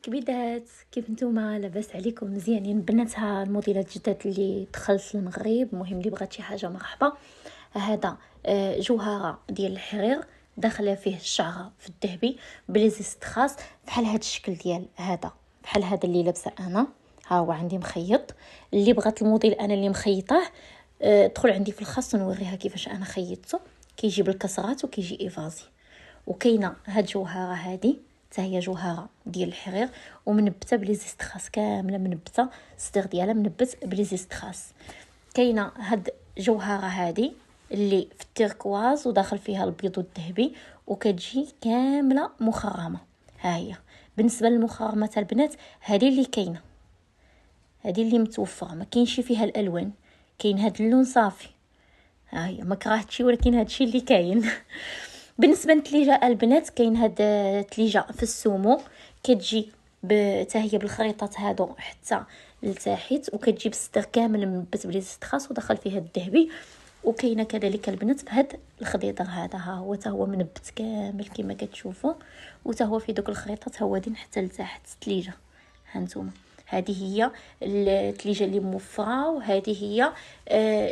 كبيدات، كيف نتوما؟ لاباس عليكم؟ مزيانين بنات؟ ها الموديلات الجداد اللي دخلت المغرب. المهم اللي بغات شي حاجه مرحبا. هذا جوهره ديال الحرير، داخله فيه الشعره في الذهبي بليزيست خاص بحال هذا الشكل ديال هذا، بحال هذا اللي لابسه انا. ها هو عندي مخيط. اللي بغات الموديل انا اللي مخيطاه دخل عندي في الخاص ونوريها كيفاش انا خيطته. كيجي بالكسرات وكيجي ايفازي. وكاينه هاد الجوهره هادي حتى هي جوهره ديال الحرير ومنبته بليزيست خاص، كامله منبته، الصدر ديالها منبت بليزيست خاص. كاينه هاد الجوهره هادي اللي في التيركواز وداخل فيها البيض والذهبي وكتجي كامله مخرمه. ها هي بالنسبه للمخرمات البنات، هذه اللي كاينه، هذه اللي متوفره، ما كاينش فيها الالوان. كاين هاد اللون صافي. ها هي ما كرهتشي، ولكن هادشي اللي كاين. بالنسبه للتليجه البنات، كاين هاد التليجه في السومو، كتجي حتى هي بالخريطات هادو حتى لتحت، وكتجي بالصدر كامل منبت بليزيست خاص ودخل فيها الذهبي. وكاينه كذلك البنات بهاد الخضيضر هذا، ها هو حتى هو منبت كامل كما كتشوفوا، وحتى هو في دوك الخريطات هوادين حتى لتحت التليجه. ها نتوما، هذه هي التليجه اللي موفره، وهذه هي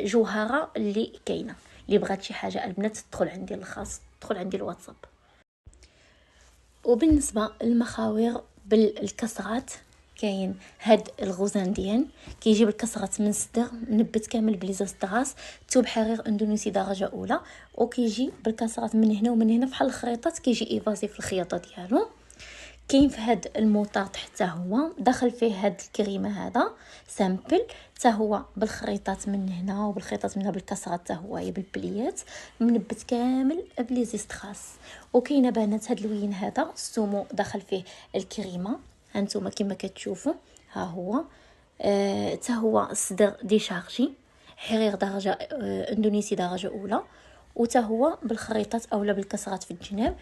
جوهره اللي كاينه. اللي بغات شي حاجه البنات تدخل عندي الخاص، تدخل عندي الواتساب. وبالنسبه للمخاوير بالكسرات، كاين هاد الغوزانديان كيجي بالكسرات من الصدر منبت كامل بليزاست راس، توب حرير اندونيسي درجه اولى، وكيجي بالكسرات من هنا ومن هنا بحال الخريطات، كيجي ايفازي في الخياطه ديالو. كاين في هاد الموطاط حتى هو داخل فيه هاد الكريمه هذا سامبل، حتى هو بالخريطات من هنا وبالخيطات من هنا بالكسرات، حتى هو بالبليات منبت كامل بليزيست خاص. وكاينه بنات هاد اللوين هذا السومو داخل فيه الكريمه، هانتوما كما كتشوفوا. ها هو حتى هو الصدر ديشارجي، حرير درجه اندونيسي درجه اولى، وتا هو بالخريطات اولا بالكسرات في الجناب.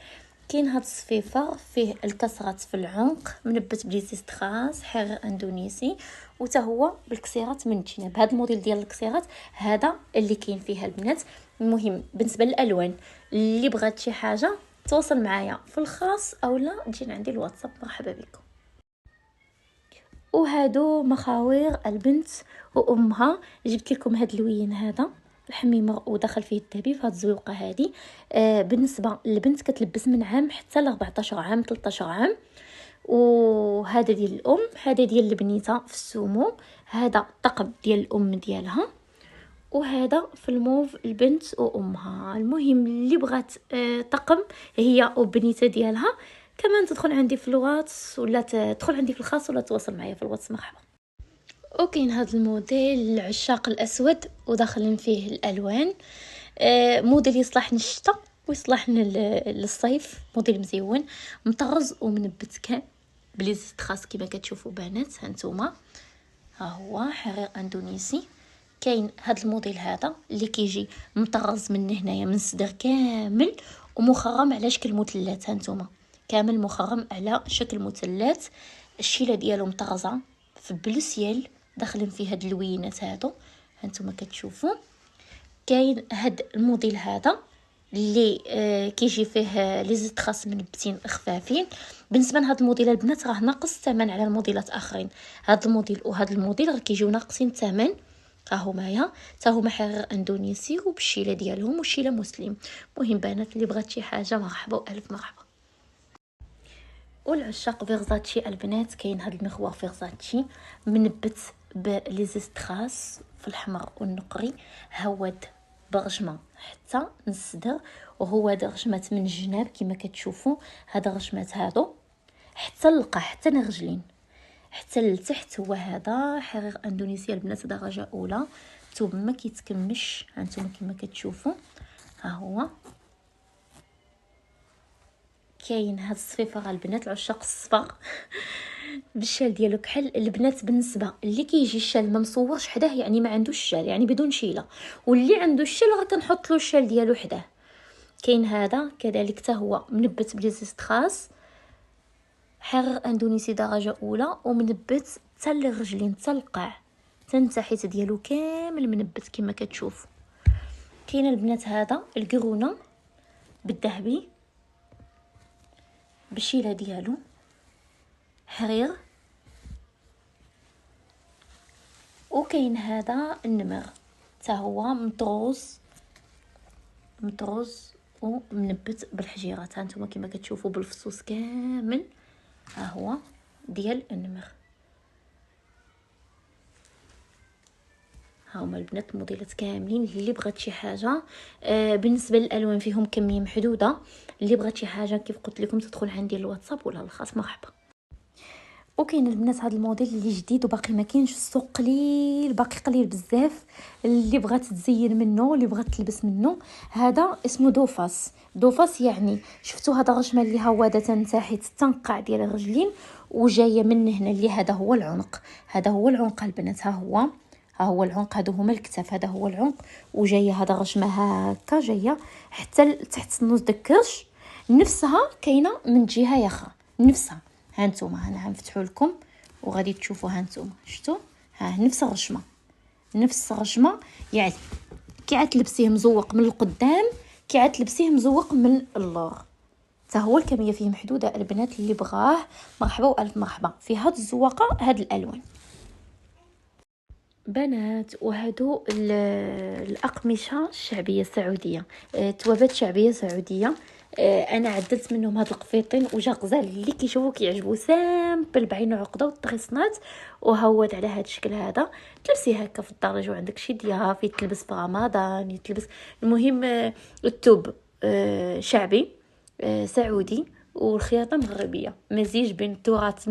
كاين هاد الصفيفه فيه الكسرات في العنق منبت بليزيست خاص، حرير اندونيسي، وتا هو بالكسيرات من الجناب. هاد الموديل ديال الكسيرات هذا اللي كاين فيها البنات. المهم بالنسبه للالوان، اللي بغات شي حاجه تواصل معايا في الخاص اولا تجي عندي الواتساب. مرحبا بكم. وهادو مخاوير البنت وامها. جبت لكم هاد اللوين هذا الحميمه ودخل فيه الذهبي في هاد الزويقه هادي. بالنسبه للبنت كتلبس من عام حتى ل 14 عام 13 عام. وهذا ديال الام، هذا ديال البنيته في السومو، هذا الطقم ديال الام ديالها، وهذا في الموف البنت وامها. المهم اللي بغات طقم هي وبنيته ديالها كمان تدخل عندي في الواتس، ولا تدخل عندي في الخاص، ولا تواصل معايا في الواتس. مرحبا. وكاين هذا الموديل العشاق الاسود وداخلين فيه الالوان. موديل يصلح للشتاء ويصلح للصيف. موديل مزيون مطرز ومنبت كان بليزيست خاص كما كتشوفوا بنات. هانتوما ها هو حرير اندونيسي. كاين هذا الموديل هذا اللي كيجي مطرز من هنايا من الصدر كامل ومخرم على شكل مثلث. هانتوما كامل مخرم على شكل مثلث، الشيله ديالو مطرزه في بلوسيال داخلين فيه هاد اللوينات هادو. هانتوما كتشوفوا. كاين هاد الموديل هذا اللي كيجي فيه لي زيت خاص منبتين خفافين. بالنسبه لهاد الموديل البنات راه ناقص الثمن على الموديلات اخرين. هاد الموديل وهاد الموديل راه كيجيو ناقصين الثمن. ها هما حتى هما حرير اندونيسي وبالشيله ديالهم وشيله مسلم. مهم بنات اللي بغات شي حاجه مرحبا والف مرحبا. والعشاق فيرزاتشي البنات، كاين هاد المخوار فيرزاتشي منبت بليزيست خاص في الحمر والنقري، هواد برجمه حتى من الصدر، وهو هاد رجمات من الجناب كما كتشوفوا. هاد الرجمات هادو حتى القاع حتى الرجلين حتى لتحت. هو هذا حرير اندونيسيا البنات درجه اولى، الثوب ما كيتكمش. هانتوما كما كتشوفوا. ها هو كاين هاد الصفيفه البنات العشاق الصفر بالشال ديالو كحل. البنات بالنسبه اللي كيجي الشال ما مصورش حداه يعني ما عندوش الشال، يعني بدون شيله، واللي عنده الشال راه كنحط له الشال ديالو حداه. كاين هذا كذلك حتى هو منبت بليزيست خاص، حرير اندونيسي درجه اولى، ومنبت حتى للرجلين حتى القاع حتى التحت ديالو كامل منبت كما كتشوف. كاين البنات هذا القرونه بالذهبي بالشيله ديالو، حرير، وكاين هذا النمر حتى هو مطروز ومنبت بالحجيرات. ها نتوما كما كتشوفوا بالفصوص كامل، ها هو ديال النمر. ها هما البنات الموديلات كاملين. اللي بغات شي حاجه بالنسبه للالوان فيهم كميه محدوده، اللي بغات شي حاجه كيف قلت لكم تدخل عندي الواتساب ولا الخاص مرحبا. وكاين البنات هذا الموديل اللي جديد وباقي ما كاينش السوق، قليل باقي قليل بزاف. اللي بغات تزين منه، اللي بغات تلبس منه، هذا اسمه دوفاس. يعني شفتوا هذا الرجمه اللي هوادة تحت التنقع ديال الرجلين وجايه من هنا، اللي هذا هو العنق. هذا هو العنق البنات، ها هو العنق، هادو هما الكتاف، هذا هو العنق. وجايه هذا الرجمه هكا جايه حتى تحت النص الكرش. نفسها كاينه من جهه اخرى نفسها. ها نتوما انا غنفتحوا لكم وغادي تشوفوا. ها نتوما شفتوا، ها نفس الرجمه يعني كي عاد تلبسيه مزوق من القدام، كي عاد تلبسيه مزوق من اللور. حتى هو الكميه فيه محدوده البنات، اللي بغاه مرحبا والف مرحبا في هاد الزواقه هاد الالوان بنات. وهادو الاقمشه الشعبيه السعوديه، توابات شعبيه سعوديه. انا عدلت منهم هاد القفيطين وجا غزال اللي كيشوفوا كيعجبوا سامبل بعينو عقده والطريسنات، وهود على هاد الشكل هذا. تلبسيه هكا في الدار، جو عندك شي ضياف، يتلبس في رمضان، يتلبس. المهم الثوب شعبي سعودي، والخياطه مغربيه، مزيج بين التراث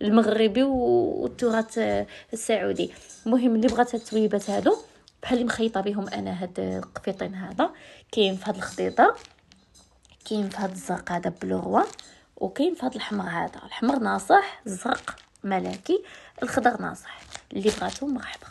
المغربي والتراث السعودي. المهم اللي بغات التويبات هادو بحال اللي مخيطه بهم انا، هاد القفيطين هذا كاين في هاد الخضيضه، كاين في هاد الزرق هذا بلغوا، وكاين في هاد الحمر هذا. الحمر ناصح، الزرق ملكي، الخضر ناصح. اللي بغاتو مرحبا.